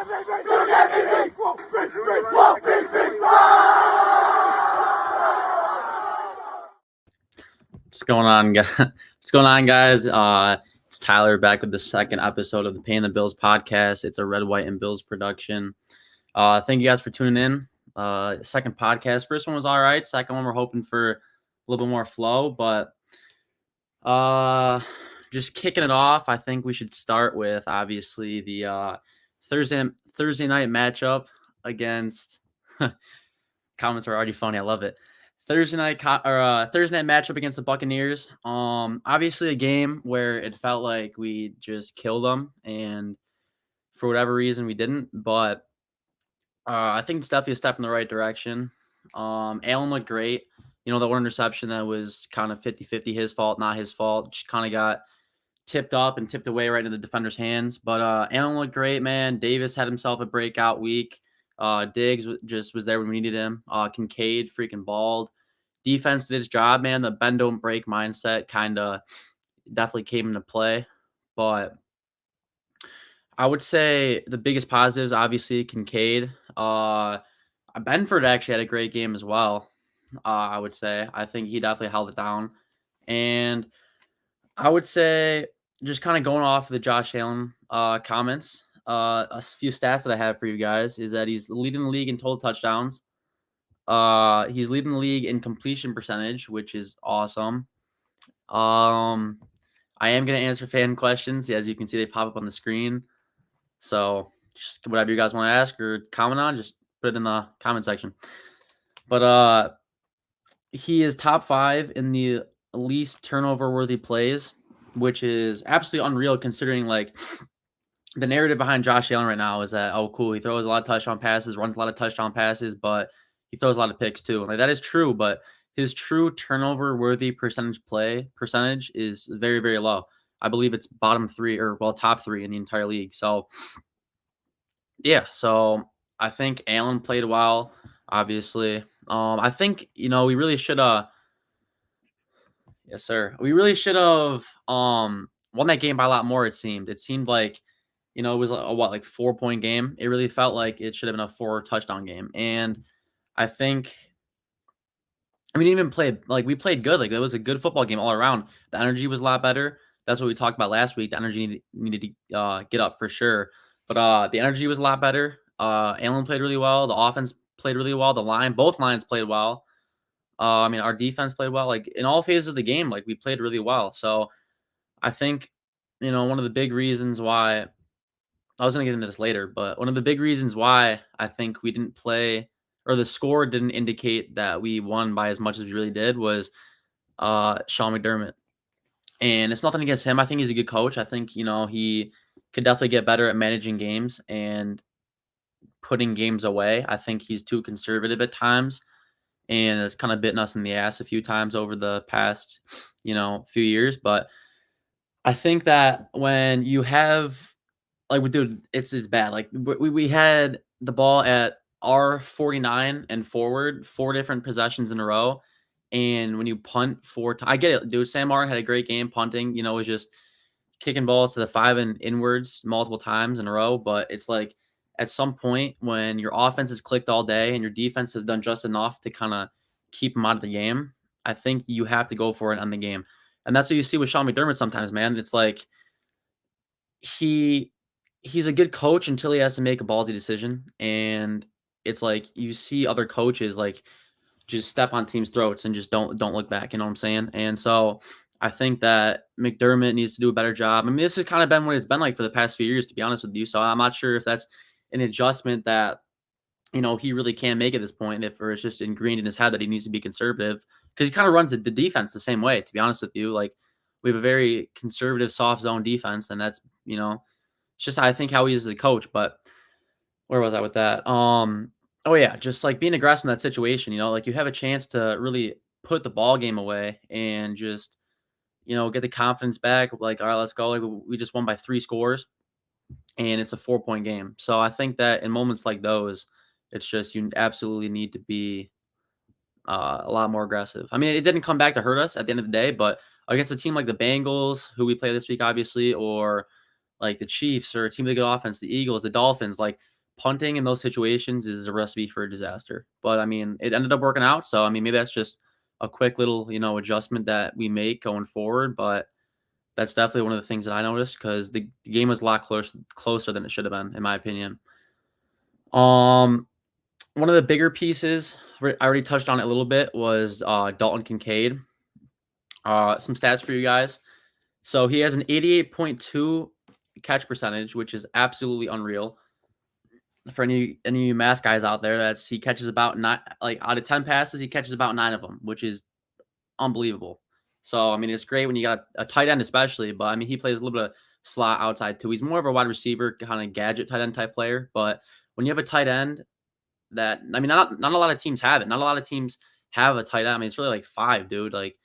What's going on, guys? What's going on, guys? It's Tyler back with the second episode of the Paying the Bills podcast. It's a Red, White, and Bills production. Thank you guys for tuning in. Second podcast. First one was all right. Second one, we're hoping for a little bit more flow, but just kicking it off, I think we should start with obviously the Thursday night matchup against. Comments are already funny. I love it. Thursday night matchup against the Buccaneers. Obviously a game where it felt like we just killed them, and for whatever reason we didn't. But I think it's definitely a step in the right direction. Allen looked great. You know, that one interception that was kind of 50-50, his fault, not his fault. Just kind of got tipped up and tipped away right into the defender's hands. But Allen looked great, man. Davis had himself a breakout week. Diggs just was there when we needed him. Kincaid freaking balled. Defense did its job, man. The bend don't break mindset kind of definitely came into play. But I would say the biggest positives, obviously, Kincaid. Benford actually had a great game as well. I would say. I think he definitely held it down. And I would say, just kind of going off of the Josh Allen comments, a few stats that I have for you guys is that he's leading the league in total touchdowns. He's leading the league in completion percentage, which is awesome. I am going to answer fan questions. As you can see, they pop up on the screen. So just whatever you guys want to ask or comment on, just put it in the comment section. But he is top 5 in the least turnover-worthy plays, which is absolutely unreal considering, like, the narrative behind Josh Allen right now is that, oh, cool, he throws a lot of touchdown passes, runs a lot of touchdown passes, but he throws a lot of picks too. Like, that is true, but his true turnover-worthy percentage is very, very low. I believe it's top 3 in the entire league. So, yeah, so I think Allen played well, obviously. I think, we really should have. Yes, sir. We really should have won that game by a lot more, it seemed. It seemed like, it was a 4-point game. It really felt like it should have been a 4-touchdown game. And I think we played good. Like, it was a good football game all around. The energy was a lot better. That's what we talked about last week. The energy needed to get up for sure. But the energy was a lot better. Allen played really well. The offense played really well. Both lines played well. Our defense played well. Like, in all phases of the game, like, we played really well. So I think, one of the big reasons why I was going to get into this later, but one of the big reasons why I think we didn't play, or the score didn't indicate that we won by as much as we really did, was Sean McDermott. And it's nothing against him. I think he's a good coach. I think, he could definitely get better at managing games and putting games away. I think he's too conservative at times, and it's kind of bitten us in the ass a few times over the past, few years. But I think that when you have, like, dude, it's bad. Like, we had the ball at our 49 and forward 4 different possessions in a row. And when you punt 4 times, I get it, dude. Sam Martin had a great game punting, was just kicking balls to the 5 and inwards multiple times in a row. But it's like, at some point when your offense has clicked all day and your defense has done just enough to kind of keep them out of the game, I think you have to go for it on the game. And that's what you see with Sean McDermott sometimes, man. It's like he's a good coach until he has to make a ballsy decision. And it's like you see other coaches, like, just step on teams' throats and just don't look back. You know what I'm saying? And so I think that McDermott needs to do a better job. I mean, this has kind of been what it's been like for the past few years, to be honest with you. So I'm not sure if that's an adjustment that, he really can make at this point, or it's just ingrained in his head that he needs to be conservative, because he kind of runs the defense the same way, to be honest with you. Like, we have a very conservative soft zone defense, and that's, it's just, I think, how he is as a coach. But where was I with that? Oh yeah, just like being aggressive in that situation, like, you have a chance to really put the ball game away and just, get the confidence back. Like, all right, let's go. Like, we just won by 3 scores and it's a 4-point game. So I think that in moments like those, it's just, you absolutely need to be a lot more aggressive. I mean, it didn't come back to hurt us at the end of the day, but against a team like the Bengals, who we play this week, obviously, or like the Chiefs or a team with a good offense, the Eagles, the Dolphins, like punting in those situations is a recipe for a disaster. But I mean, it ended up working out. So I mean, maybe that's just a quick little, adjustment that we make going forward. But that's definitely one of the things that I noticed because the game was a lot closer than it should have been, in my opinion. Um, One of the bigger pieces, I already touched on it a little bit, was Dalton Kincaid. Some stats for you guys. So he has an 88.2 catch percentage, which is absolutely unreal. For any of you math guys out there, he catches about nine, like out of 10 passes, he catches about 9 of them, which is unbelievable. So I mean, it's great when you got a tight end, especially. But I mean, he plays a little bit of slot outside too. He's more of a wide receiver kind of gadget tight end type player. But when you have a tight end that, I mean, not a lot of teams have it. Not a lot of teams have a tight end. I mean, it's really like 5, dude. Like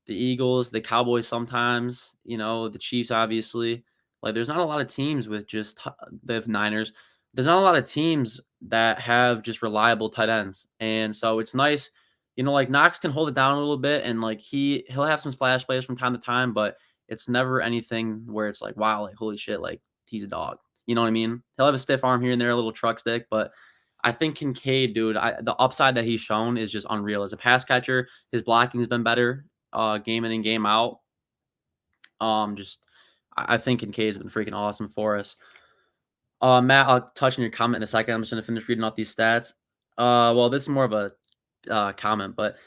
the Eagles, the Cowboys sometimes, the Chiefs obviously. Like there's not a lot of teams with just the Niners. There's not a lot of teams that have just reliable tight ends. And so it's nice, like Knox can hold it down a little bit and like he'll have some splash plays from time to time, but it's never anything where it's like, wow, like holy shit, like he's a dog. You know what I mean? He'll have a stiff arm here and there, a little truck stick, but I think Kincaid, dude, the upside that he's shown is just unreal. As a pass catcher, his blocking's been better game in and game out. Just I think Kincaid's been freaking awesome for us. Matt, I'll touch on your comment in a second. I'm just gonna finish reading off these stats. Well, this is more of a comment, but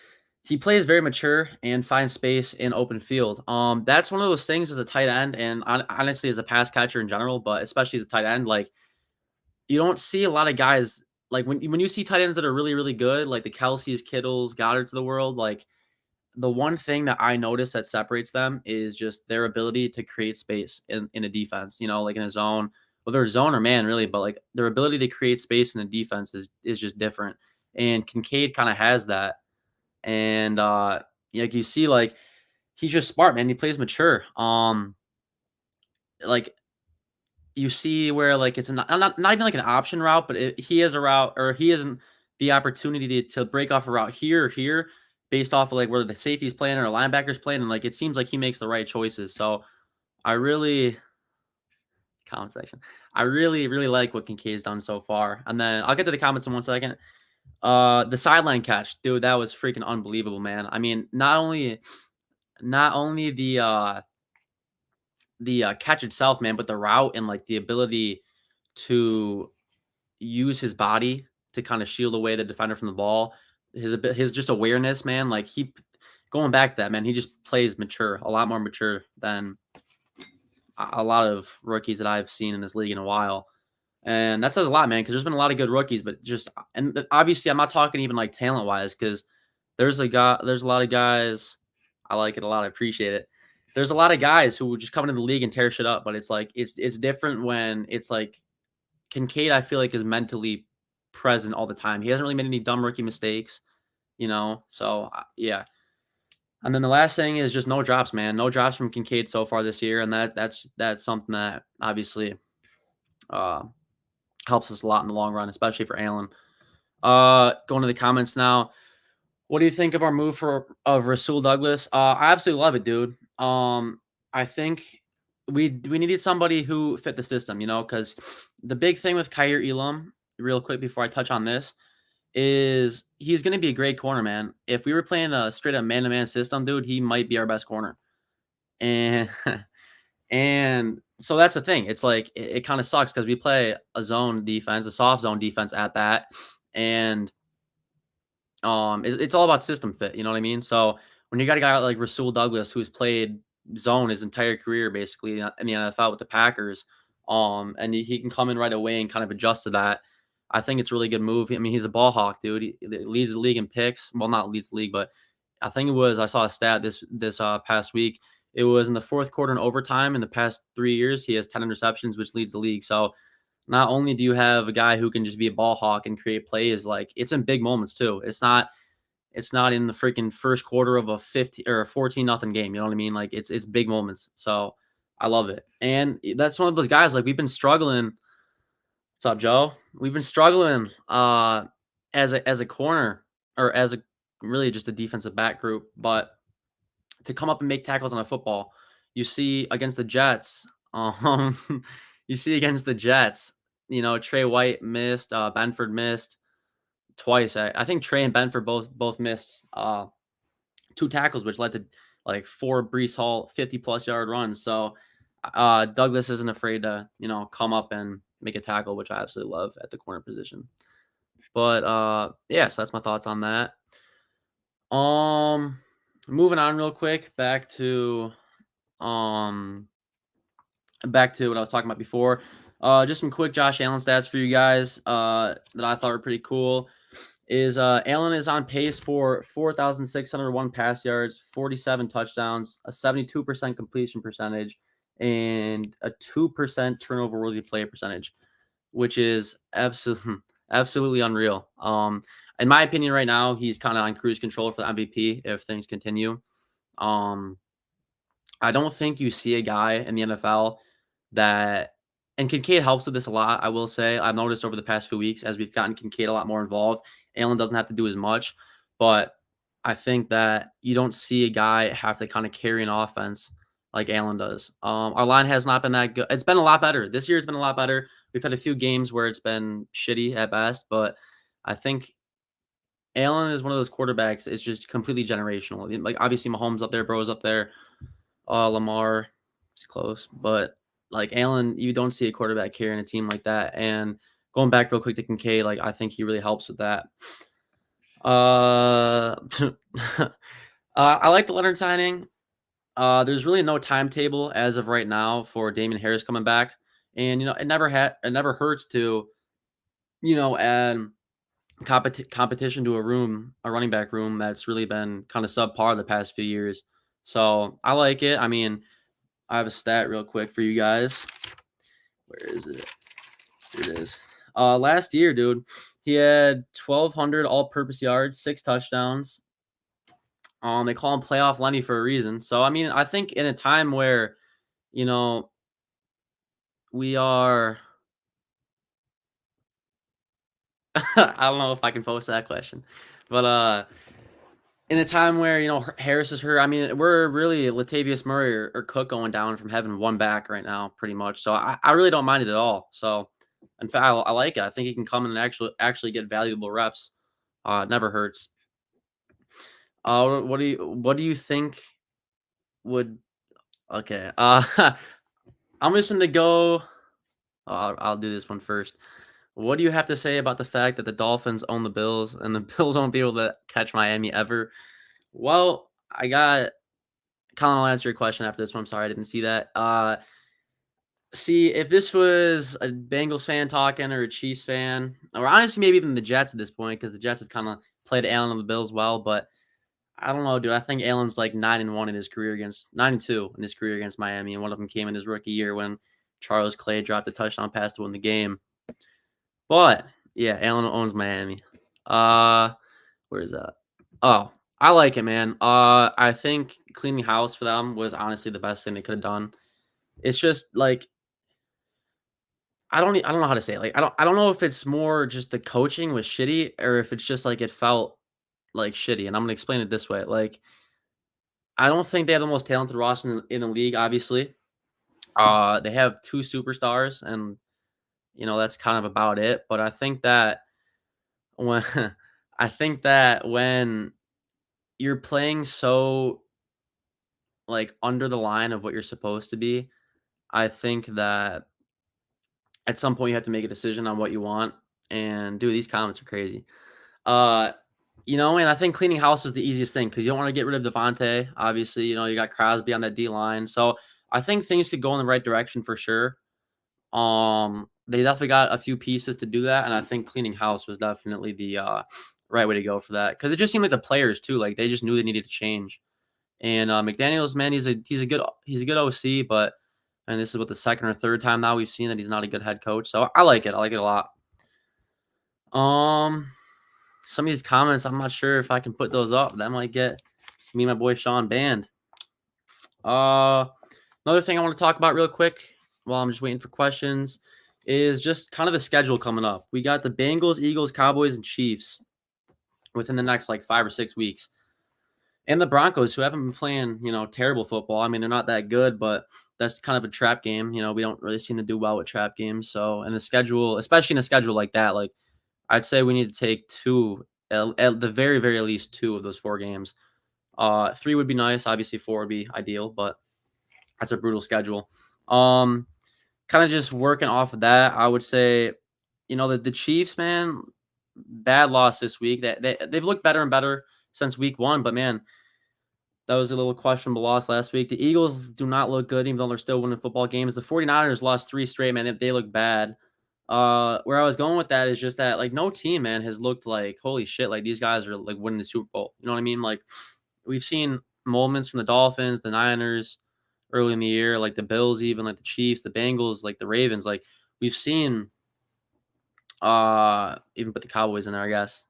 he plays very mature and finds space in open field. That's one of those things as a tight end, and honestly, as a pass catcher in general, but especially as a tight end, like you don't see a lot of guys like when you see tight ends that are really really good, like the Kelseys, Kittles, Goddards of the world, like the one thing that I notice that separates them is just their ability to create space in a defense, like in a zone, whether it's zone or man, really, but like their ability to create space in a defense is just different. And Kincaid kind of has that. And like you see, like he's just smart, man. He plays mature. Like you see where like it's not even like an option route, but he has a route or he isn't the opportunity to break off a route here or here based off of like whether the safety's playing or a linebacker's playing, and like it seems like he makes the right choices. So I really comment section. I really, really like what Kincaid's done so far. And then I'll get to the comments in 1 second. The sideline catch, dude, that was freaking unbelievable, man. I mean, not only the catch itself, man, but the route and like the ability to use his body to kind of shield away the defender from the ball. His just awareness, man. Like going back to that, man, he just plays mature, a lot more mature than a lot of rookies that I've seen in this league in a while. And that says a lot, man, because there's been a lot of good rookies, but and obviously I'm not talking even like talent wise, because there's a lot of guys. I like it a lot. I appreciate it. There's a lot of guys who just come into the league and tear shit up, but it's like it's different when it's like Kincaid, I feel like, is mentally present all the time. He hasn't really made any dumb rookie mistakes, So yeah. And then the last thing is just no drops, man. No drops from Kincaid so far this year, and that's something that obviously uh, helps us a lot in the long run, especially for Allen. Going to the comments now. What do you think of our move of Rasul Douglas? I absolutely love it, dude. I think we needed somebody who fit the system, because the big thing with Kaiir Elam, real quick before I touch on this, is he's going to be a great corner, man. If we were playing a straight up man to man system, dude, he might be our best corner. And and so that's the thing. It's like it kind of sucks because we play a zone defense, a soft zone defense at that, and it's all about system fit. You know what I mean? So when you got a guy like Rasul Douglas who's played zone his entire career basically in the NFL with the Packers, and he can come in right away and kind of adjust to that. I think it's a really good move. I mean, he's a ball hawk, dude. He leads the league in picks. Well, not leads the league, but I think I saw a stat this past week. It was in the fourth quarter and overtime in the past 3 years. He has 10 interceptions, which leads the league. So not only do you have a guy who can just be a ball hawk and create plays, like it's in big moments too. It's not in the freaking first quarter of a 50 or a 14-0 game. You know what I mean? Like it's big moments. So I love it. And that's one of those guys, like we've been struggling. What's up, Joe? We've been struggling as a corner or as a really just a defensive back group, but to come up and make tackles on a football, you see against the Jets, Um, you see against the Jets, Trey White missed, Benford missed twice. I think Trey and Benford both missed 2 tackles, which led to like 4 Brees Hall 50+ yard runs. So Douglas isn't afraid to, come up and make a tackle, which I absolutely love at the corner position. But yeah, so that's my thoughts on that. Um moving on real quick um back to what I was talking about before. Just some quick Josh Allen stats for you guys that I thought were pretty cool. Is Allen is on pace for 4,601 pass yards, 47 touchdowns, a 72% completion percentage, and a 2% turnover worthy play percentage, which is absolutely unreal. In my opinion, right now he's kind of on cruise control for the MVP if things continue. Um, I don't think you see a guy in the NFL that and Kincaid helps with this a lot, I will say. I've noticed over the past few weeks as we've gotten Kincaid a lot more involved, Allen doesn't have to do as much, but I think that you don't see a guy have to kind of carry an offense like Allen does. Our line has not been that good. It's been a lot better. This year it's been a lot better. We've had a few games where it's been shitty at best, but I think Allen is one of those quarterbacks. It's just completely generational. Like obviously Mahomes up there, Bro's up there. Lamar is close, but like Allen, you don't see a quarterback carrying a team like that. And going back real quick to Kincaid, like I think he really helps with that. I like the Leonard signing. There's really no timetable as of right now for Damian Harris coming back, and it never hurts to add competition to a running back room that's really been kind of subpar the past few years. So I like it. I mean, I have a stat real quick for you guys. Where is it? Here it is. Last year, dude, he had 1,200 all-purpose yards, 6 touchdowns. They call him Playoff Lenny for a reason. So, I mean, I think in a time where, you know, we are I don't know if I can post that question. But in a time where, Harris is hurt, I mean, we're really Latavius Murray or Cook going down from having one back right now, pretty much. So I really don't mind it at all. So in fact, I like it. I think he can come in and actually get valuable reps. It never hurts. What do you think would okay? I'm just gonna go. I'll do this one first. What do you have to say about the fact that the Dolphins own the Bills and the Bills won't be able to catch Miami ever? Well, I got Colin, I'll answer your question after this one. I'm sorry I didn't see that. See, if this was a Bengals fan talking or a Chiefs fan, or honestly maybe even the Jets at this point, because the Jets have kind of played Allen and the Bills well, but I don't know, dude. I think Allen's like 9-1 in his career against 9-2 in his career against Miami, and one of them came in his rookie year when Charles Clay dropped a touchdown pass to win the game. But yeah, Allen owns Miami. Where is that? Oh, I like it, man. I think cleaning house for them was honestly the best thing they could have done. It's just like I don't know how to say it. Like I don't know if it's more just the coaching was shitty or if it's just like it felt like shitty. And I'm gonna explain it this way. Like I don't think they have the most talented roster in the league. Obviously, they have 2 superstars, and that's kind of about it. But I think that when I think that when you're playing so like under the line of what you're supposed to be, I think that at some point you have to make a decision on what you want. And dude, these comments are crazy. Uh, and I think cleaning house was the easiest thing because you don't want to get rid of Devontae. Obviously, you got Crosby on that D line. So I think things could go in the right direction for sure. They definitely got a few pieces to do that, and I think cleaning house was definitely the right way to go for that because it just seemed like the players too, like they just knew they needed to change. And McDaniel's, man, he's a good OC, but and this is what the second or third time now we've seen that he's not a good head coach. So I like it. I like it a lot. Some of these comments, I'm not sure if I can put those up. That might get me and my boy Sean banned. Another thing I want to talk about real quick while I'm just waiting for questions is just kind of the schedule coming up. We got the Bengals, Eagles, Cowboys, and Chiefs within the next like 5 or 6 weeks. And the Broncos, who haven't been playing, terrible football. I mean, they're not that good, but that's kind of a trap game. We don't really seem to do well with trap games. So, in the schedule, especially in a schedule like that, like I'd say we need to take two, at the very, very least two of those four games. Three would be nice. Obviously, four would be ideal, but that's a brutal schedule. Um, Kind of just working off of that, I would say, the Chiefs, man, bad loss this week. They've looked better and better since week one, but man, that was a little questionable loss last week. The Eagles do not look good, even though they're still winning football games. The 49ers lost three straight, man. They look bad. Where I was going with that is just that, like, no team, man, has looked like, holy shit, like, these guys are, like, winning the Super Bowl. You know what I mean? Like, we've seen moments from the Dolphins, the Niners early in the year, like the Bills, even like the Chiefs, the Bengals, like the Ravens. Like, we've seen, even put the Cowboys in there, I guess,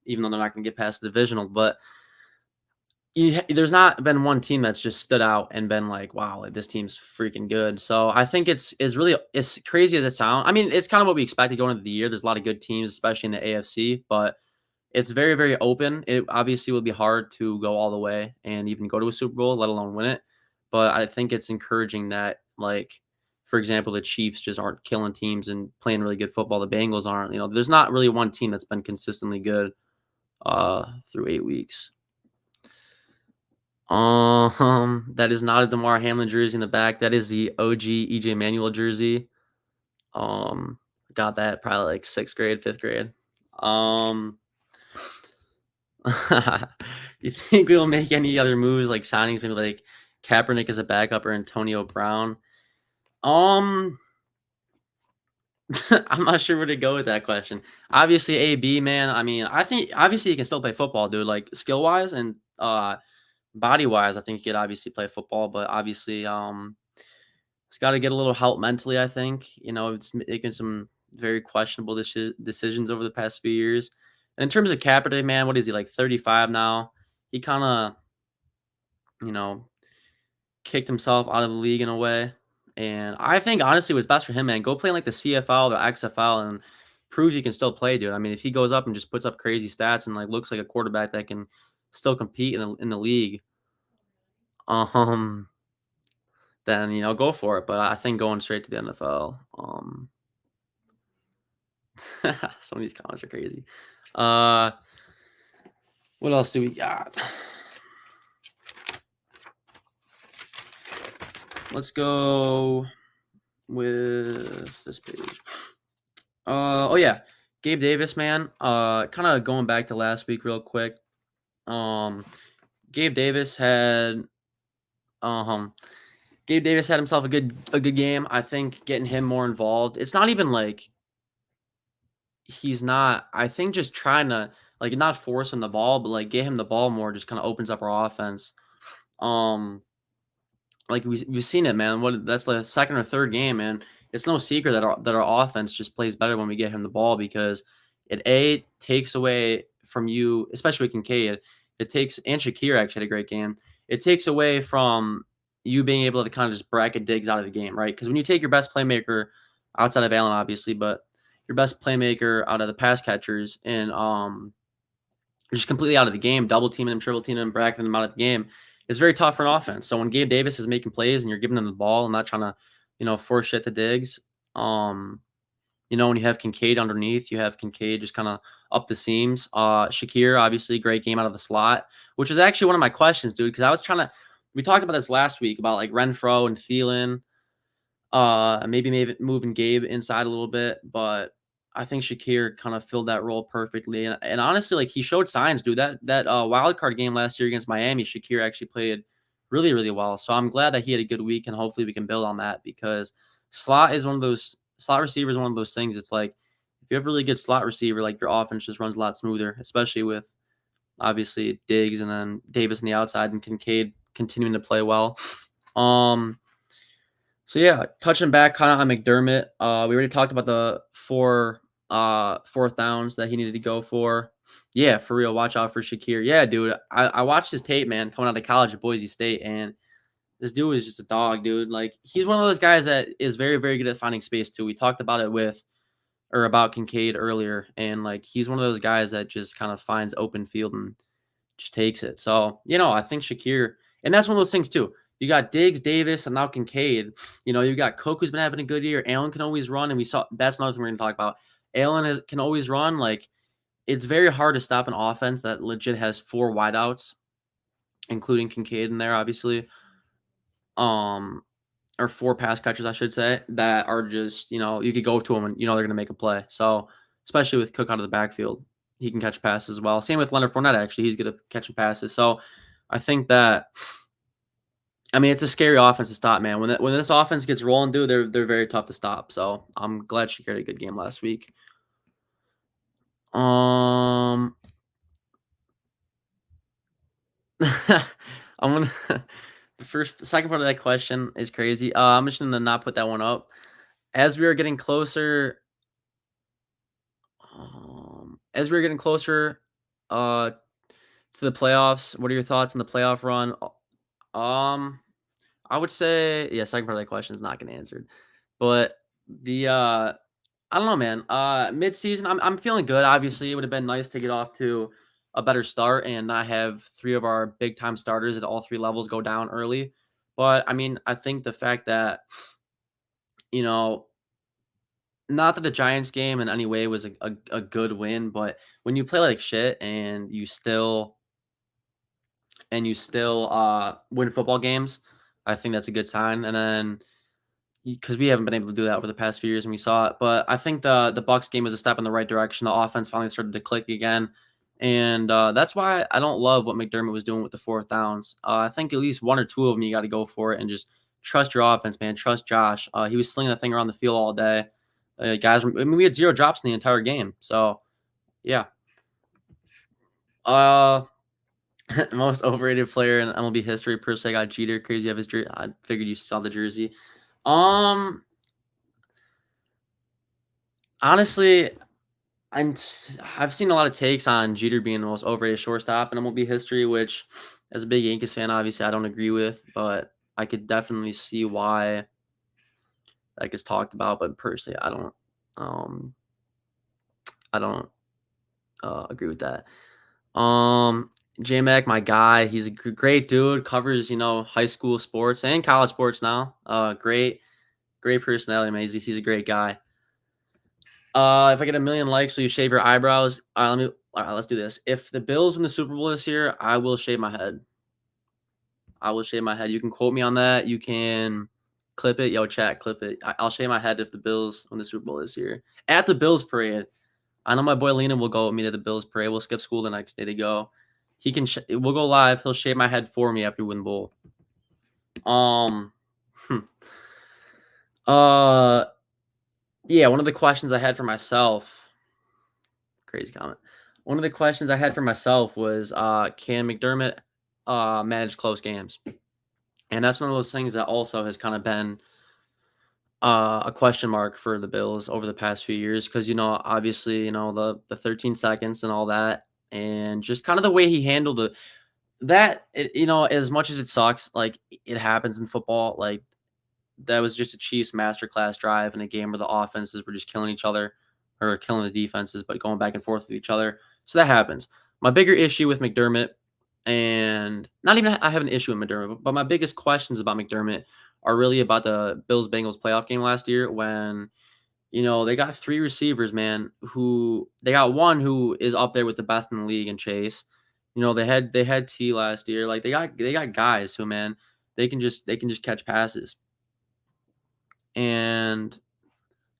even though they're not going to get past the divisional. But there's not been one team that's just stood out and been like, wow, like this team's freaking good. So I think it's really, as crazy as it sounds. I mean, it's kind of what we expected going into the year. There's a lot of good teams, especially in the AFC, but it's very, very open. It obviously will be hard to go all the way and even go to a Super Bowl, let alone win it. But I think it's encouraging that, like, for example, the Chiefs just aren't killing teams and playing really good football. The Bengals aren't. There's not really one team that's been consistently good through 8 weeks. That is not a DeMar Hamlin jersey in the back. That is the OG EJ Manuel jersey. Got that probably like 6th grade, 5th grade. You think we'll make any other moves like signings, maybe like Kaepernick as a backup or Antonio Brown? I'm not sure where to go with that question. Obviously, AB, man. I mean, I think obviously he can still play football, dude. Like skill wise and body wise, I think he could obviously play football, but obviously, he's got to get a little help mentally. I think it's making some very questionable decisions over the past few years. And in terms of Kaepernick, man, what is he, like 35 now? He kind of, you know, kicked himself out of the league in a way. And I think honestly what's best for him, man, go play in like the CFL or XFL and prove you can still play, dude. I mean, if he goes up and just puts up crazy stats and like looks like a quarterback that can still compete in the league, um, then go for it. But I think going straight to the NFL, some of these comments are crazy. What else do we got? Let's go with this page. Oh yeah, Gabe Davis, man. Kind of going back to last week real quick. Gabe Davis had himself a good game. I think getting him more involved. It's not even like he's not. I think just trying to like not force him the ball, but like get him the ball more just kind of opens up our offense. Like we've seen it, man. That's the second or third game, and it's no secret that our offense just plays better when we get him the ball because it takes away from you, especially with Kincaid. It takes and Shakir actually had a great game. It takes away from you being able to kind of just bracket Diggs out of the game, right? Because when you take your best playmaker outside of Allen, obviously, but your best playmaker out of the pass catchers and just completely out of the game, double teaming him, triple teaming him, bracketing him out of the game. It's very tough for an offense. So when Gabe Davis is making plays and you're giving him the ball and not trying to, force shit to Diggs, when you have Kincaid underneath, you have Kincaid just kind of up the seams. Shakir, obviously, great game out of the slot, which is actually one of my questions, dude, because I was we talked about this last week about like Renfro and Thielen, maybe moving Gabe inside a little bit, but I think Shakir kind of filled that role perfectly. And honestly, like he showed signs, dude. That wild card game last year against Miami, Shakir actually played really, really well. So I'm glad that he had a good week, and hopefully we can build on that because slot receiver is one of those things. It's like if you have a really good slot receiver, like your offense just runs a lot smoother, especially with obviously Diggs and then Davis on the outside and Kincaid continuing to play well. So yeah, touching back kind of on McDermott, we already talked about the fourth downs that he needed to go for. Yeah, for real, watch out for Shakir. Yeah, dude, I watched his tape, man, coming out of college at Boise State, and this dude is just a dog, dude. Like he's one of those guys that is very, very good at finding space too. We talked about it about Kincaid earlier, and like he's one of those guys that just kind of finds open field and just takes it. So, I think Shakir, and that's one of those things too. You got Diggs, Davis, and now Kincaid. You got Cook, who's been having a good year. Allen can always run, and we saw that's another thing we're going to talk about. Allen can always run. Like, it's very hard to stop an offense that legit has 4 wideouts, including Kincaid in there, obviously. Um, or 4 pass catchers, I should say, that are just, you could go to them and they're going to make a play. So, especially with Cook out of the backfield, he can catch passes as well. Same with Leonard Fournette, actually. He's good at catching passes. So, I think that, I mean, it's a scary offense to stop, man. When this offense gets rolling, dude, they're very tough to stop. So, I'm glad she had a good game last week. Um, I'm gonna the second part of that question is crazy. I'm just gonna not put that one up. As we are getting closer, as we're getting closer, to the playoffs, what are your thoughts on the playoff run? Um, I would say, yeah, second part of that question is not getting answered, but the I don't know, man. Mid-season, I'm feeling good. Obviously, it would have been nice to get off to a better start and not have 3 of our big time starters at all 3 levels go down early. But I mean, I think the fact that, you know, not that the Giants game in any way was a good win, but when you play like shit and you still win football games, I think that's a good sign. And then because we haven't been able to do that over the past few years, and we saw it. But I think the Bucks game was a step in the right direction. The offense finally started to click again, and that's why I don't love what McDermott was doing with the 4th downs. I think at least 1 or 2 of them you got to go for it and just trust your offense, man. Trust Josh. He was slinging that thing around the field all day. Guys, I mean, we had 0 drops in the entire game. So yeah. Uh, Most overrated player in MLB history. Personally, I got Jeter. Crazy of his jersey. I figured you saw the jersey. Um, Honestly, I've seen a lot of takes on Jeter being the most overrated shortstop in MLB history, which, as a big Yankees fan, obviously I don't agree with, but I could definitely see why that gets talked about. But personally, um, I don't agree with that. J Mac, my guy, he's a great dude. Covers high school sports and college sports now. Great personality, man. He's a great guy. If I get 1,000,000 likes, will you shave your eyebrows? All right, let's do this. If the Bills win the Super Bowl this year, I will shave my head. I will shave my head. You can quote me on that. You can clip it. Yo, chat, clip it. I'll shave my head if the Bills win the Super Bowl this year. At the Bills parade. I know my boy Lena will go with me to the Bills parade. We'll skip school the next day to go. We'll go live. He'll shave my head for me after we win the bowl. Hmm. Uh, yeah, one of the questions I had for myself, crazy comment. One of the questions I had for myself was, can McDermott manage close games? And that's one of those things that also has kind of been a question mark for the Bills over the past few years because obviously the 13 seconds and all that, and just kind of the way he handled as much as it sucks, like it happens in football, like that was just a Chiefs masterclass drive in a game where the offenses were just killing each other or killing the defenses, but going back and forth with each other. So that happens. My bigger issue with McDermott, and not even I have an issue with McDermott, but my biggest questions about McDermott are really about the Bills Bengals playoff game last year when they got 3 receivers, man, who they got one who is up there with the best in the league in Chase. They had T last year. Like they got guys who, man, they can just catch passes. And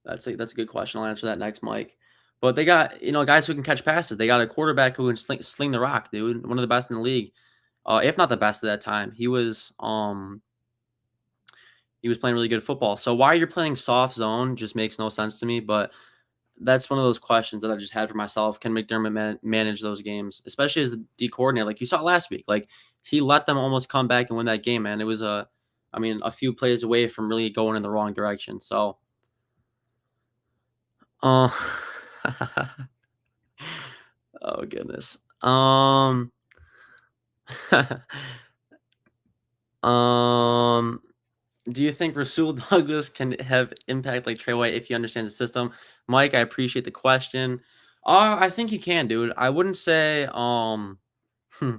that's a good question. I'll answer that next, Mike. But they got, guys who can catch passes. They got a quarterback who can sling the rock, dude. One of the best in the league. If not the best at that time. He was playing really good football. So why you're playing soft zone just makes no sense to me, but that's one of those questions that I just had for myself. Can McDermott manage those games, especially as the D coordinator? Like you saw last week, like he let them almost come back and win that game, man. It was a few plays away from really going in the wrong direction. So, uh, oh goodness. Um, do you think Rasul Douglas can have impact like Trey White if you understand the system? Mike, I appreciate the question. I think he can, dude. I wouldn't say Hmm.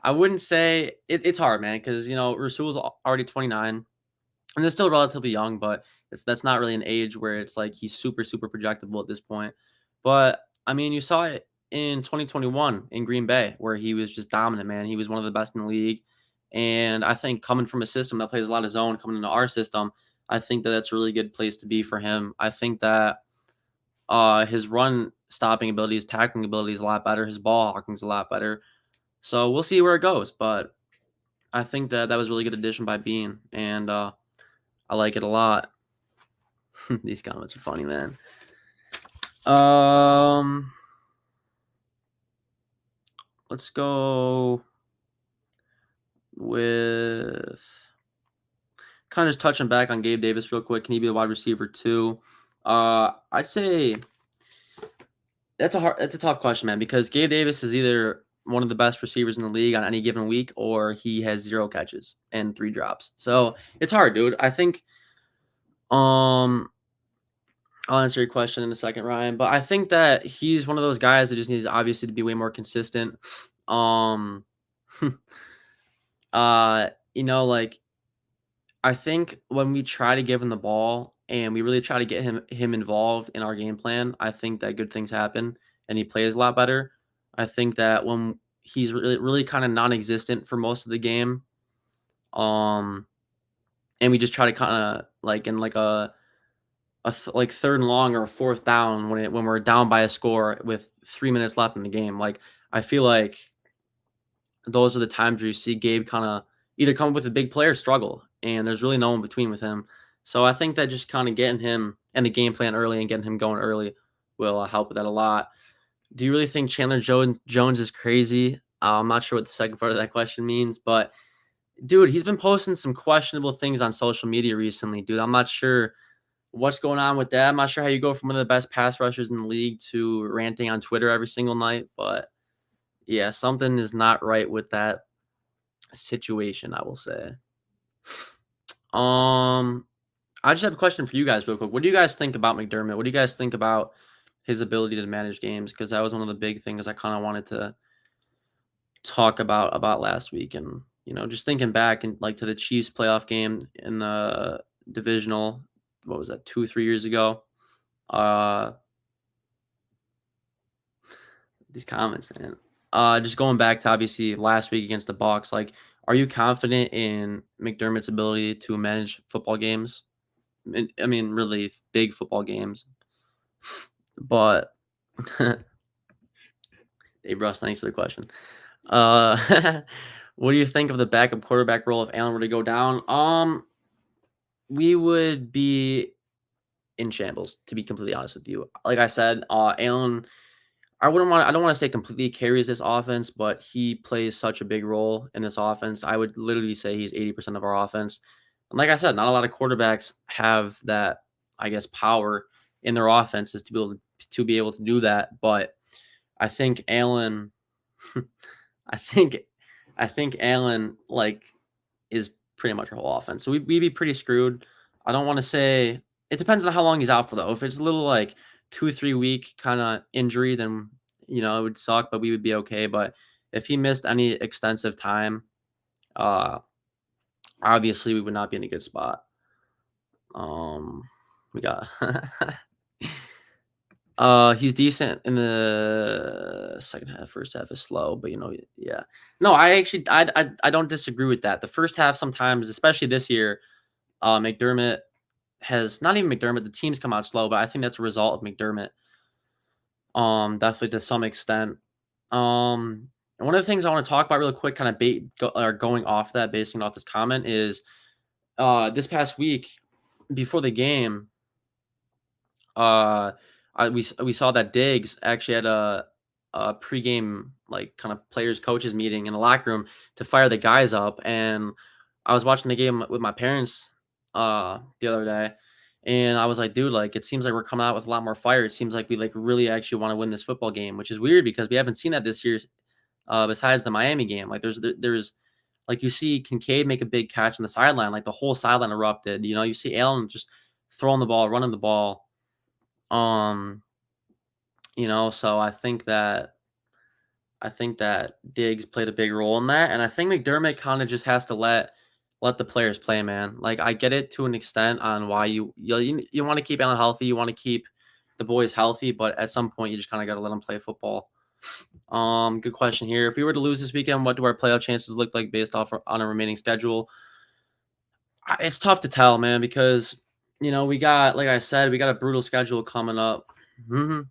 I wouldn't say it's hard, man, because Rasul's already 29, and they're still relatively young, but that's not really an age where it's like he's super, super projectable at this point. But I mean, you saw it in 2021 in Green Bay, where he was just dominant, man. He was one of the best in the league. And I think coming from a system that plays a lot of zone, coming into our system, I think that that's a really good place to be for him. I think that his run stopping ability, his tackling ability is a lot better. His ball hawking is a lot better. So we'll see where it goes. But I think that that was a really good addition by Bean, and I like it a lot. These comments are funny, man. Um, let's go with kind of just touching back on Gabe Davis real quick. Can he be the wide receiver too? I'd say that's a tough question, man, because Gabe Davis is either one of the best receivers in the league on any given week, or he has 0 catches and 3 drops. So it's hard, dude. I think um I'll answer your question in a second, Ryan. But I think that he's one of those guys that just needs obviously to be way more consistent. Um, like I think when we try to give him the ball and we really try to get him involved in our game plan, I think that good things happen and he plays a lot better. I think that when he's really kind of non-existent for most of the game, um, and we just try to kind of like in like like 3rd and long or a 4th down when we're down by a score with 3 minutes left in the game, like, I feel like those are the times where you see Gabe kinda either come up with a big play or struggle, and there's really no in between with him. So I think that just kinda getting him and the game plan early and getting him going early will, help with that a lot. Do you really think Chandler Jones is crazy? I'm not sure what the second part of that question means, but, dude, he's been posting some questionable things on social media recently, dude. I'm not sure what's going on with that. I'm not sure how you go from one of the best pass rushers in the league to ranting on Twitter every single night, but yeah, something is not right with that situation, I will say. Um, I just have a question for you guys real quick. What do you guys think about McDermott? What do you guys think about his ability to manage games? Because that was one of the big things I kind of wanted to talk about last week. And, just thinking back and like to the Chiefs playoff game in the divisional, what was that, 2, 3 years ago? Uh These comments, man. Just going back to obviously last week against the Bucks, like, are you confident in McDermott's ability to manage football games? I mean, really big football games. But Dave Russ, thanks for the question. Uh, what do you think of the backup quarterback role if Allen were to go down? We would be in shambles, to be completely honest with you. Like I said, Allen I don't wanna say completely carries this offense, but he plays such a big role in this offense. I would literally say he's 80% of our offense. And like I said, not a lot of quarterbacks have that, I guess, power in their offenses to be able to do that. But I think Allen I think I think Allen, like, is pretty much our whole offense. So we'd be pretty screwed. I don't wanna say it depends on how long he's out for, though. If it's a little, like, 2, 3 week kinda injury, then, it would suck, but we would be okay. But if he missed any extensive time, uh, obviously, we would not be in a good spot. We got he's decent in the second half. First half is slow, but, yeah. No, I don't disagree with that. The first half sometimes, especially this year, McDermott has not even McDermott, the teams come out slow, but I think that's a result of McDermott, definitely to some extent. And one of the things I want to talk about really quick, kind of going off that, basing off this comment, is this past week before the game, uh, we saw that Diggs actually had a pregame like kind of players coaches meeting in the locker room to fire the guys up, and I was watching the game with my parents the other day, and I was like, dude, like it seems like we're coming out with a lot more fire. It seems like we like really actually want to win this football game, which is weird because we haven't seen that this year. Besides the Miami game, like there's like you see Kincaid make a big catch on the sideline, like the whole sideline erupted. You see Allen just throwing the ball, running the ball. Um, so I think that I think that Diggs played a big role in that, and I think McDermott kinda just has to let the players play, man. Like, I get it to an extent on why you wanna keep Allen healthy, you wanna keep the boys healthy, but at some point, you just kinda gotta let them play football. Good question here. If we were to lose this weekend, what do our playoff chances look like based off on a remaining schedule? It's tough to tell, man, because, we got like I said, we got a brutal schedule coming up. Mhm.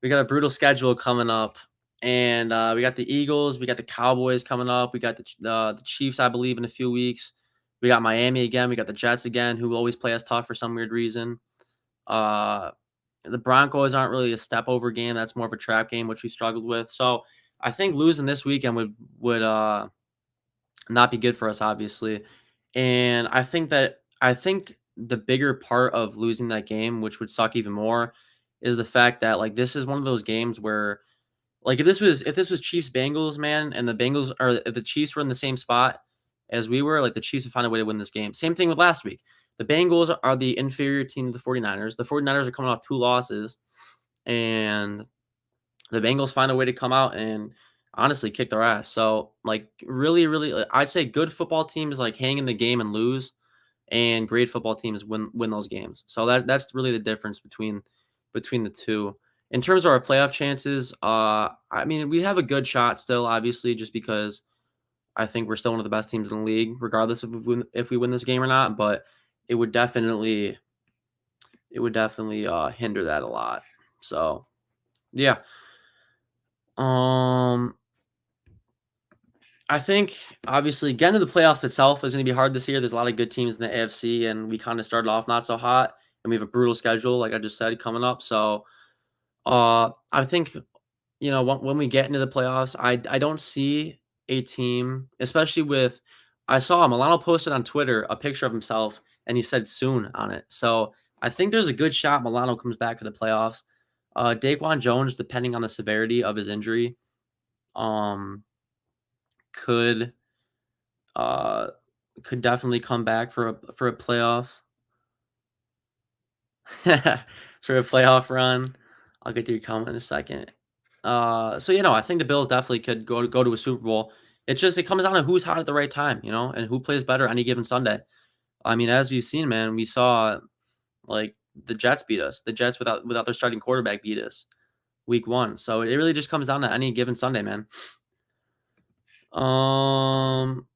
We got a brutal schedule coming up, and, we got the Eagles, we got the Cowboys coming up, we got the Chiefs, I believe, in a few weeks. We got Miami again, we got the Jets again, who always play us tough for some weird reason. Uh, the Broncos aren't really a step over game, that's more of a trap game, which we struggled with. So, I think losing this weekend would not be good for us, obviously. And I think the bigger part of losing that game, which would suck even more, is the fact that, like, this is one of those games where, like, if this was Chiefs Bengals, man, and the Bengals or if the Chiefs were in the same spot as we were, like, the Chiefs would find a way to win this game. Same thing with last week. The Bengals are the inferior team to the 49ers. The 49ers are coming off 2 losses, and the Bengals find a way to come out and honestly kick their ass. So, like, really, really, I'd say good football teams, like, hang in the game and lose, and great football teams win those games. So that's really the difference between the 2. In terms of our playoff chances, I mean, we have a good shot still, obviously, just because I think we're still one of the best teams in the league, regardless of if we win this game or not. But it would definitely hinder that a lot. So yeah, um, I think obviously getting to the playoffs itself is going to be hard this year. There's a lot of good teams in the AFC, and we kind of started off not so hot, and we have a brutal schedule, like I just said, coming up. So I think, when we get into the playoffs, I don't see a team, especially with I saw Milano posted on Twitter a picture of himself, and he said soon on it. So I think there's a good shot Milano comes back for the playoffs. Daquan Jones, depending on the severity of his injury, um, could uh could definitely come back for a playoff for a playoff run. I'll get to your comment in a second. So I think the Bills definitely could go to a Super Bowl. It comes down to who's hot at the right time, and who plays better any given Sunday. I mean, as we've seen, man, we saw like the Jets beat us. The Jets without their starting quarterback beat us week 1. So it really just comes down to any given Sunday, man. Um,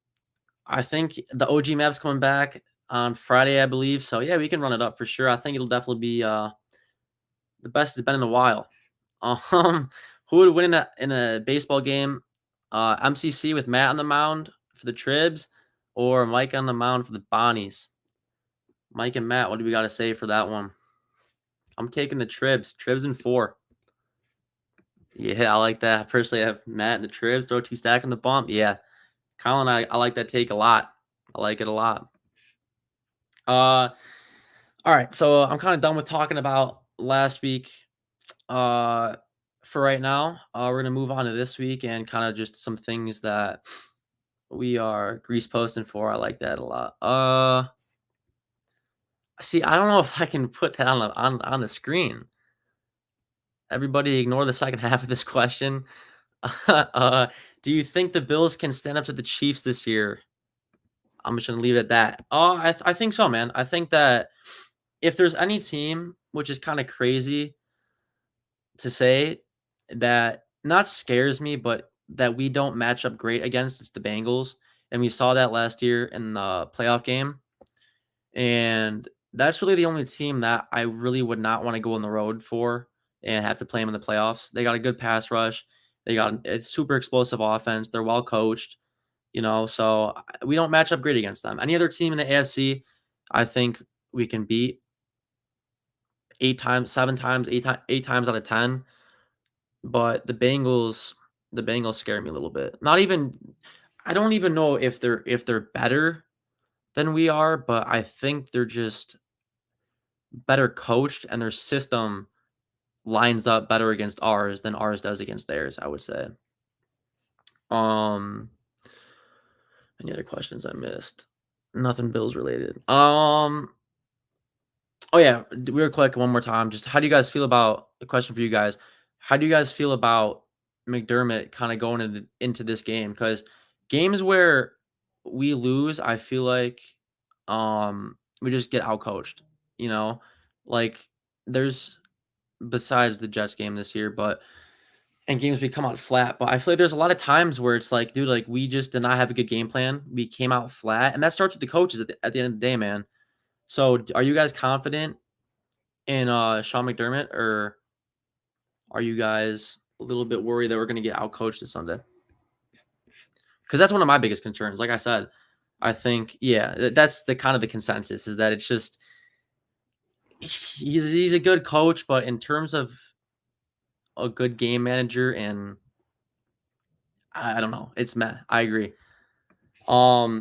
I think the OG Mavs coming back on Friday, I believe. So yeah, we can run it up for sure. I think it'll definitely be the best it's been in a while. Um, who would win in a baseball game? MCC with Matt on the mound for the Tribs, or Mike on the mound for the Bonnies? Mike and Matt, what do we got to say for that one? I'm taking the Tribs. Tribs in 4. Yeah, I like that. Personally, I have Matt and the Tribs. Throw T Stack on the bump. Yeah, Colin, I like that take a lot. I like it a lot. Uh, all right. So I'm kind of done with talking about last week. Uh, for right now, we're gonna move on to this week and kind of just some things that we are grease posting for. I like that a lot. See, I don't know if I can put that on the screen. Everybody, ignore the second half of this question. uh, do you think the Bills can stand up to the Chiefs this year? I'm just gonna leave it at that. I think so, man. I think that if there's any team, which is kind of crazy to say, that not scares me, but that we don't match up great against, it's the Bengals, and we saw that last year in the playoff game. And that's really the only team that I really would not wanna go on the road for and have to play them in the playoffs. They got a good pass rush. They got a super explosive offense. They're well coached, so we don't match up great against them. Any other team in the AFC, I think we can beat 8 times, 7 times, 8 times out of 10, but the Bengals scare me a little bit. Not even I don't even know if they're better than we are, but I think they're just better coached, and their system lines up better against ours than ours does against theirs, I would say. Um, any other questions I missed? Nothing Bills related. Oh yeah, real quick, one more time. Just how do you guys feel about the question for you guys? How do you guys feel about McDermott kind of going into this game, because games where we lose, I feel like we just get outcoached. You know, like there's besides the Jets game this year, but and games we come out flat. But I feel like there's a lot of times where it's like, dude, like we just did not have a good game plan. We came out flat, and that starts with the coaches at the end of the day, man. So, are you guys confident in Sean McDermott, or are you guys a little bit worried that we're going to get outcoached this Sunday? Because that's one of my biggest concerns. Like I said, I think that's the kind of the consensus is that it's just he's a good coach, but in terms of a good game manager, and I don't know, it's meh. I agree. All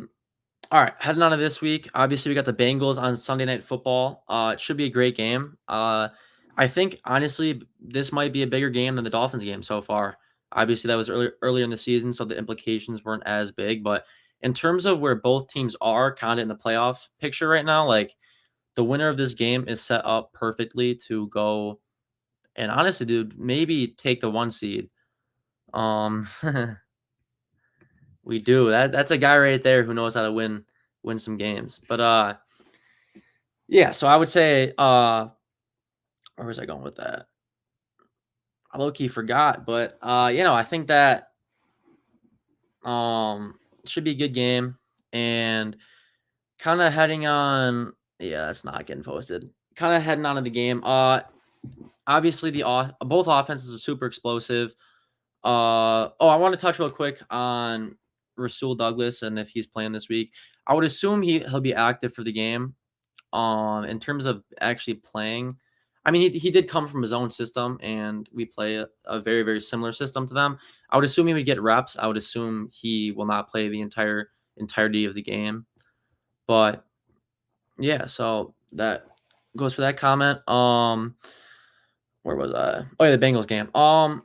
right, heading on to this week. Obviously, we got the Bengals on Sunday Night Football. It should be a great game. I think honestly, this might be a bigger game than the Dolphins game so far. Obviously, that was earlier in the season, so the implications weren't as big. But in terms of where both teams are kind of in the playoff picture right now, like the winner of this game is set up perfectly to go and honestly, dude, maybe take the 1 seed. Um, we do. That's a guy right there who knows how to win some games. But yeah, so I would say where was I going with that? I low key forgot, but I think that should be a good game, and kind of heading on. Yeah, that's not getting posted. Kind of heading on to the game. Obviously both offenses are super explosive. I want to touch real quick on Rasul Douglas and if he's playing this week. I would assume he'll be active for the game. In terms of actually playing, I mean, he did come from his own system, and we play a very, very similar system to them. I would assume he would get reps. I would assume he will not play the entirety of the game. But yeah, so that goes for that comment. Where was I? Oh yeah, the Bengals game.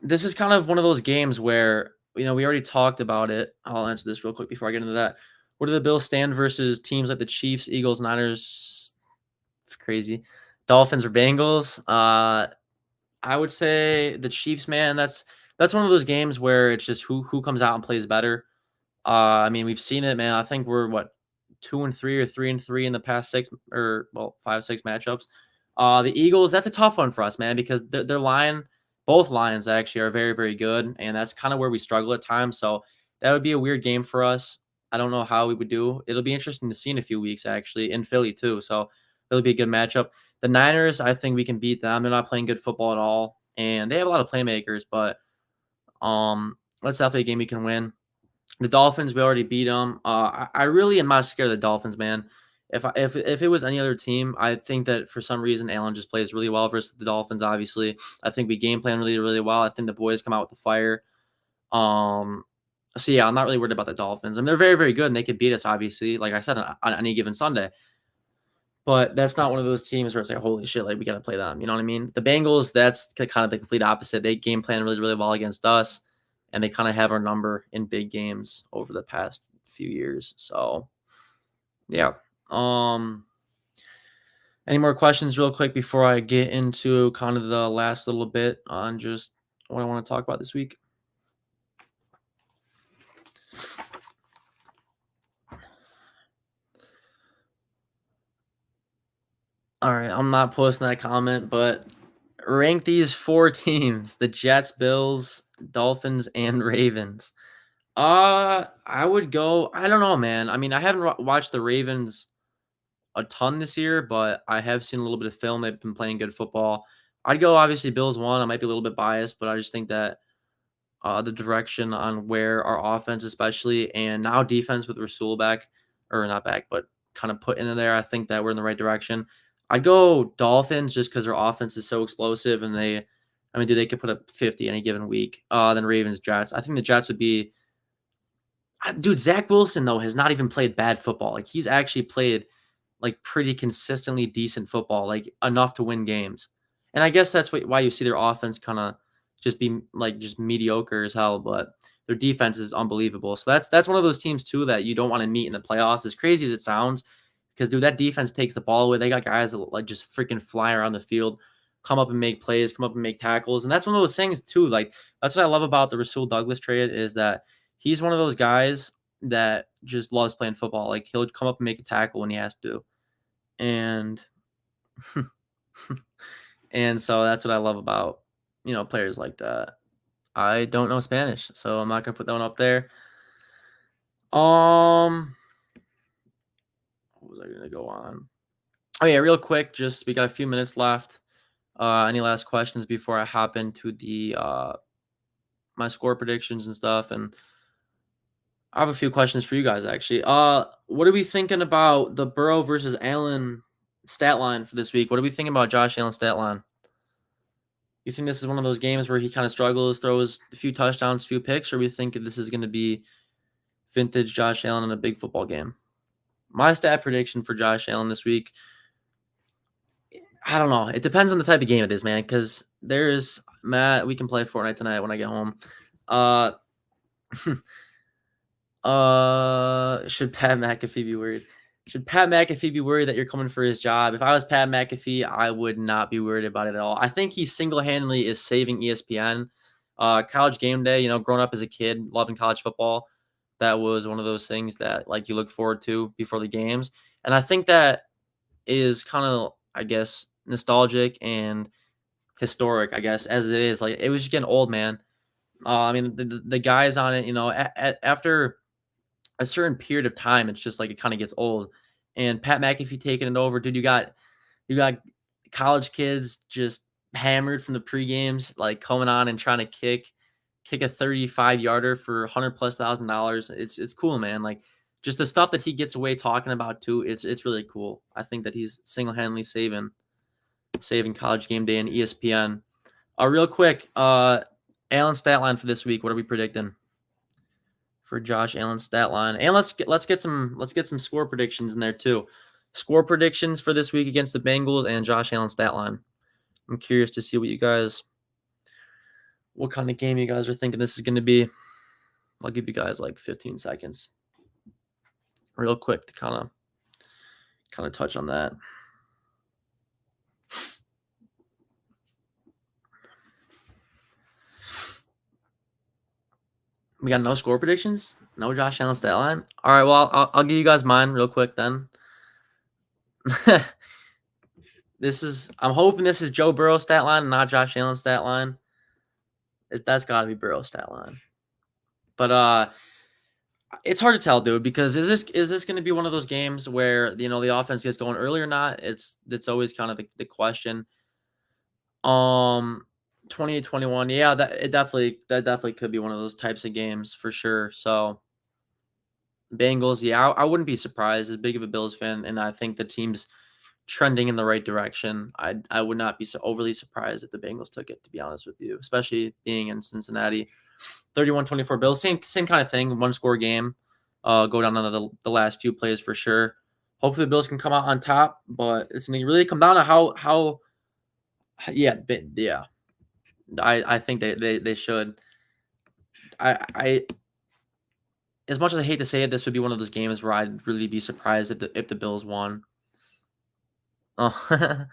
This is kind of one of those games where we already talked about it. I'll answer this real quick before I get into that. Where do the Bills stand versus teams like the Chiefs, Eagles, Niners? Crazy. Dolphins or Bengals? I would say the Chiefs, man. That's one of those games where it's just who comes out and plays better. I mean, we've seen it, man. I think we're 2-3 or 3-3 in the past 5-6 matchups. The Eagles, that's a tough one for us, man, because their line, both lines actually are very, very good, and that's kind of where we struggle at times. So that would be a weird game for us. I don't know how we would do. It'll be interesting to see in a few weeks, actually, in Philly too. So it'll be a good matchup. The Niners, I think we can beat them. They're not playing good football at all, and they have a lot of playmakers, but that's definitely a game we can win. The Dolphins, we already beat them. I really am not scared of the Dolphins, man. If it was any other team, I think that for some reason Allen just plays really well versus the Dolphins. Obviously, I think we game plan really, really well. I think the boys come out with the fire. So yeah, I'm not really worried about the Dolphins. I mean, they're very, very good, and they could beat us. Obviously, like I said, on any given Sunday. But that's not one of those teams where it's like, holy shit, like we got to play them. You know what I mean? The Bengals, that's kind of the complete opposite. They game plan really, really well against us, and they kind of have our number in big games over the past few years. So, yeah. Any more questions real quick before I get into kind of the last little bit on just what I want to talk about this week? All right, I'm not posting that comment, but rank these 4 teams: the Jets, Bills, Dolphins, and Ravens. I would go. I don't know, man. I mean, I haven't watched the Ravens a ton this year, but I have seen a little bit of film. They've been playing good football. I'd go obviously Bills 1. I might be a little bit biased, but I just think that the direction on where our offense, especially, and now defense with Rasul back, or not back, but kind of put into there, I think that we're in the right direction. I'd go Dolphins just because their offense is so explosive, and dude, they could put up 50 any given week. Then Ravens, Jets. I think the Jets would be. Dude, Zach Wilson though has not even played bad football. Like he's actually played like pretty consistently decent football, like enough to win games. And I guess that's why you see their offense kind of just be like just mediocre as hell, but their defense is unbelievable. So that's one of those teams too that you don't want to meet in the playoffs. As crazy as it sounds, because dude, that defense takes the ball away. They got guys that like just freaking fly around the field, come up and make plays, come up and make tackles. And that's one of those things too. Like that's what I love about the Rasul Douglas trade is that he's one of those guys that just loves playing football. Like he'll come up and make a tackle when he has to. And and so that's what I love about, players like that. I don't know Spanish, so I'm not gonna put that one up there. What was I gonna go on? Oh yeah, real quick, just we got a few minutes left. Any last questions before I hop into the my score predictions and stuff? And I have a few questions for you guys actually. What are we thinking about the Burrow versus Allen stat line for this week? What are we thinking about Josh Allen's stat line? You think this is one of those games where he kind of struggles, throws a few touchdowns, few picks, or we think this is going to be vintage Josh Allen in a big football game? My stat prediction for Josh Allen this week, I don't know. It depends on the type of game it is, man, because there's Matt, we can play Fortnite tonight when I get home. Should Pat McAfee be worried? Should Pat McAfee be worried that you're coming for his job? If I was Pat McAfee, I would not be worried about it at all. I think he single-handedly is saving ESPN. College Game Day, growing up as a kid, loving college football, that was one of those things that like you look forward to before the games. And I think that is kind of, I guess, nostalgic and historic, I guess, as it is. Like it was just getting old, man. I mean, the guys on it, after a certain period of time, it's just like it kind of gets old. And Pat McAfee taking it over, dude, you got college kids just hammered from the pre-games, like coming on and trying to kick a 35-yarder for $100,000+. It's cool, man. Like just the stuff that he gets away talking about too. It's really cool. I think that he's single-handedly saving College Game Day and ESPN. Real quick, Allen stat line for this week. What are we predicting for Josh Allen's stat line? And let's get some score predictions in there too. Score predictions for this week against the Bengals and Josh Allen stat line. I'm curious to see what kind of game you guys are thinking this is going to be. I'll give you guys like 15 seconds real quick to kind of touch on that. We got no score predictions? No Josh Allen stat line? All right, well, I'll give you guys mine real quick then. I'm hoping this is Joe Burrow stat line, not Josh Allen stat line. That's got to be Burrow stat line. But it's hard to tell, dude, because is this going to be one of those games where the offense gets going early or not? It's always kind of the question. 28-21, yeah, that definitely could be one of those types of games for sure. So Bengals, yeah, I wouldn't be surprised as big of a Bills fan, and I think the team's trending in the right direction. I would not be so overly surprised if the Bengals took it, to be honest with you, especially being in Cincinnati. 31-24 Bills, same kind of thing, one score game. Go down to the last few plays for sure. Hopefully the Bills can come out on top, but it's going to really come down to how yeah. I think they should. I as much as I hate to say it, this would be one of those games where I'd really be surprised if the Bills won. Oh,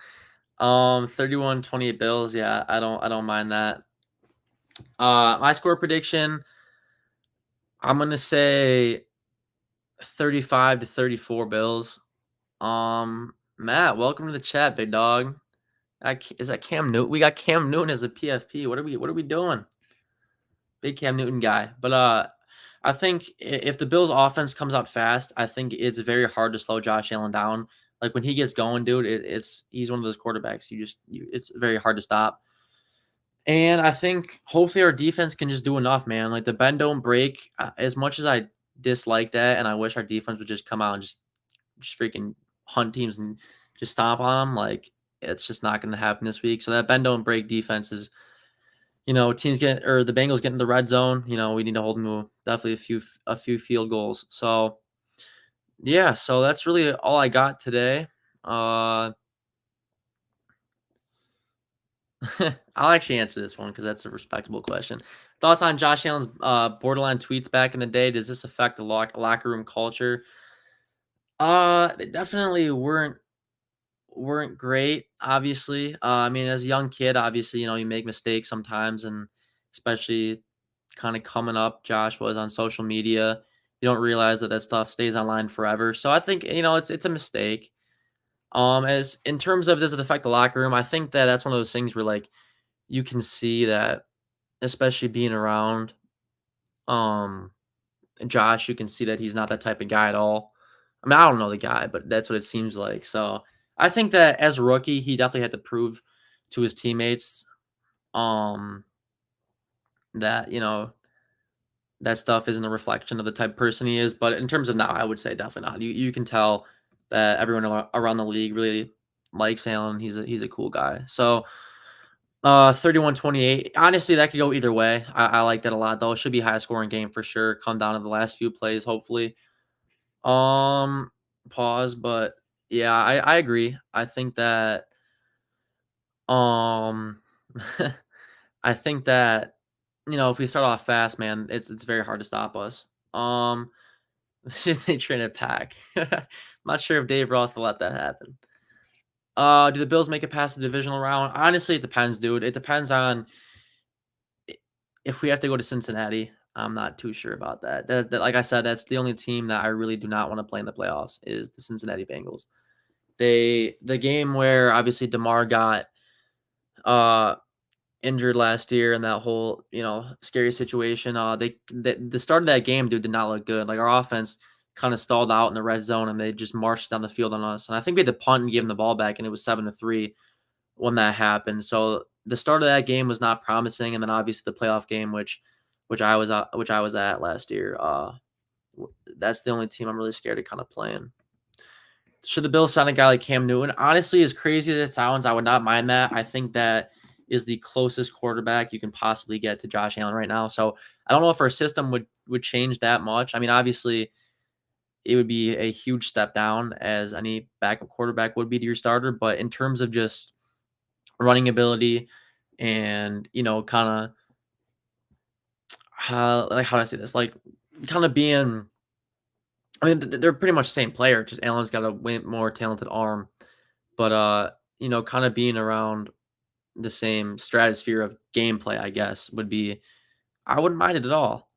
31-28 Bills. Yeah, I don't mind that. My score prediction, I'm gonna say 35-34 Bills. Matt, welcome to the chat, big dog. Is that Cam Newton? We got Cam Newton as a PFP. What are we doing? Big Cam Newton guy. But I think if the Bills offense comes out fast, I think it's very hard to slow Josh Allen down. Like when he gets going, dude, he's one of those quarterbacks. It's very hard to stop. And I think hopefully our defense can just do enough, man. Like the bend don't break. As much as I dislike that, and I wish our defense would just come out and just freaking hunt teams and just stomp on them. Like it's just not going to happen this week. So that bend don't break defense is, teams the Bengals get in the red zone. We need to hold them to definitely a few field goals. So yeah, so that's really all I got today. I'll actually answer this one because that's a respectable question. Thoughts on Josh Allen's borderline tweets back in the day? Does this affect the locker room culture? They definitely weren't weren't great, obviously. I mean, as a young kid, obviously, you make mistakes sometimes, and especially kind of coming up, Josh was on social media. You don't realize that that stuff stays online forever. So I think it's a mistake. As in terms of does it affect the locker room? I think that that's one of those things where like you can see that, especially being around um Josh, you can see that he's not that type of guy at all. I mean, I don't know the guy, but that's what it seems like. So I think that as a rookie, he definitely had to prove to his teammates um that that stuff isn't a reflection of the type of person he is. But in terms of now, I would say definitely not. You can tell that everyone around the league really likes Allen. He's a cool guy. So 31-28. Honestly, that could go either way. I like that a lot though. It should be a high scoring game for sure. Come down to the last few plays, hopefully. Um, Pause, but yeah, I agree. I think that um I think that if we start off fast, man, it's very hard to stop us. Um, should they train it back? Not sure if Dave Roth will let that happen. Do the Bills make it past the divisional round? Honestly, it depends, dude. It depends on if we have to go to Cincinnati. I'm not too sure about that. Like I said, that's the only team that I really do not want to play in the playoffs is the Cincinnati Bengals. The game where obviously DeMar got uh injured last year and that whole, scary situation. The start of that game, dude, did not look good. Like our offense kind of stalled out in the red zone and they just marched down the field on us. And I think we had to punt and give them the ball back, and it was 7-3 when that happened. So the start of that game was not promising, and then obviously the playoff game, which I was at last year. That's the only team I'm really scared of kind of playing. Should the Bills sign a guy like Cam Newton? Honestly, as crazy as it sounds, I would not mind that. I think that is the closest quarterback you can possibly get to Josh Allen right now. So I don't know if our system would change that much. I mean, obviously, it would be a huge step down as any backup quarterback would be to your starter. But in terms of just running ability and kind of how do I say this? Like kind of being. I mean, they're pretty much the same player. Just Allen's got a way more talented arm. But, kind of being around the same stratosphere of gameplay, I guess, I wouldn't mind it at all.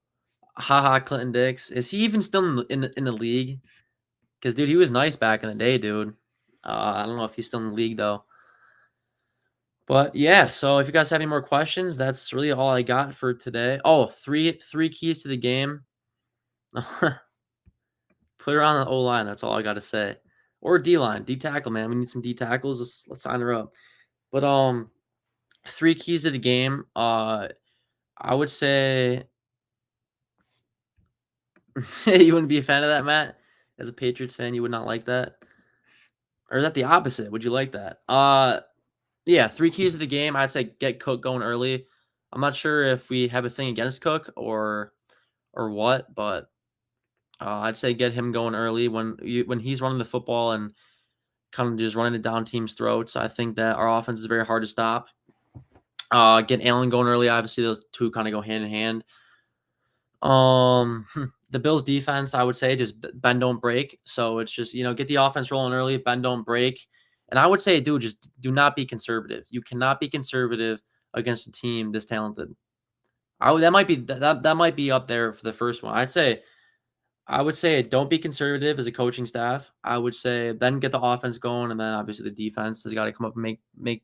Haha, Clinton Dix. Is he even still in the league? Because, dude, he was nice back in the day, dude. I don't know if he's still in the league, though. But, yeah, so if you guys have any more questions, that's really all I got for today. Oh, three keys to the game. Put her on the O-line, that's all I gotta say. Or D-line, D tackle, man. We need some D tackles. Let's sign her up. But, three keys to the game. I would say you wouldn't be a fan of that, Matt? As a Patriots fan, you would not like that? Or is that the opposite? Would you like that? Yeah, three keys to the game. I'd say get Cook going early. I'm not sure if we have a thing against Cook or what, but I'd say get him going early when he's running the football and kind of just running it down teams' throats. I think that our offense is very hard to stop. Get Allen going early. Obviously, those two kind of go hand in hand. The Bills defense, I would say, just bend don't break. So it's just get the offense rolling early, bend don't break. And I would say, dude, just do not be conservative. You cannot be conservative against a team this talented. That might be that might be up there for the first one. I would say don't be conservative as a coaching staff. I would say then get the offense going, and then obviously the defense has got to come up and make.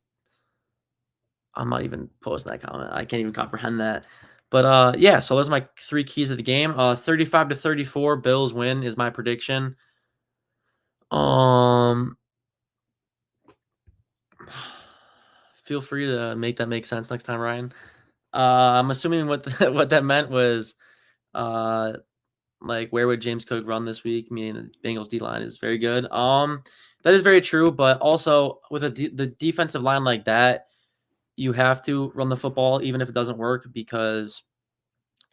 I'm not even posting that comment. I can't even comprehend that. But yeah, so those are my three keys of the game. 35-34, Bills win is my prediction. Um, feel free to make that make sense next time, Ryan. I'm assuming what that meant was, like where would James Cook run this week? Meaning the Bengals D line is very good. That is very true, but also with the defensive line like that, you have to run the football even if it doesn't work, because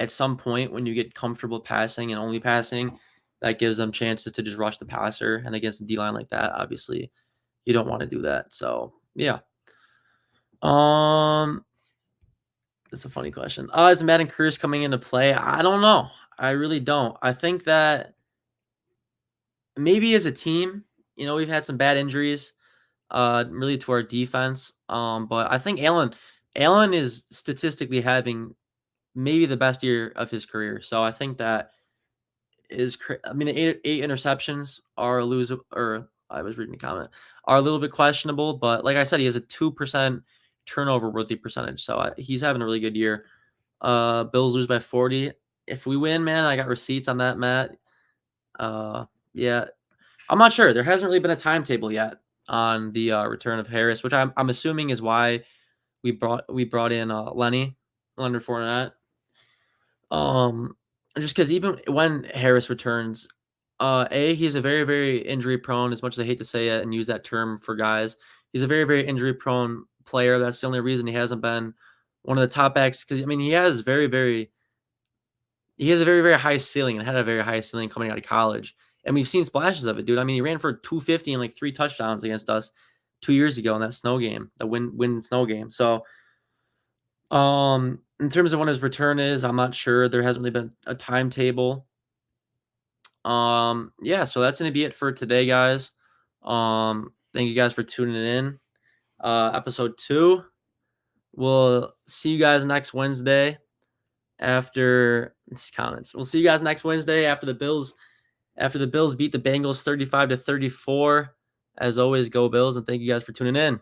at some point when you get comfortable passing and only passing, that gives them chances to just rush the passer. And against a D line like that, obviously, you don't want to do that. So yeah. That's a funny question. Is Madden Cruz coming into play? I don't know. I really don't. I think that maybe as a team, we've had some bad injuries. really to our defense. But I think Allen is statistically having maybe the best year of his career. So I think that I mean, the eight interceptions are a lose or I was reading a comment, are a little bit questionable, but like I said, he has a 2% turnover worthy percentage, so he's having a really good year. Bills lose by 40. If we win, man, I got receipts on that, Matt. Yeah, I'm not sure. There hasn't really been a timetable yet on the return of Harris, which I'm assuming is why we brought in Leonard Fournette. Um, just because even when Harris returns, he's a very, very injury prone, as much as I hate to say it and use that term for guys. He's a very, very injury prone player. That's the only reason he hasn't been one of the top backs. Because I mean, he has a very, very high ceiling and had a very high ceiling coming out of college. And we've seen splashes of it, dude. I mean, he ran for 250 and like 3 touchdowns against us 2 years ago in that snow game, the win snow game. So in terms of when his return is, I'm not sure. There hasn't really been a timetable. Yeah, so that's gonna be it for today, guys. Thank you guys for tuning in. Episode 2. We'll see you guys next Wednesday after these comments. We'll see you guys next Wednesday after the Bills beat the Bengals 35-34. As always, go Bills, and thank you guys for tuning in.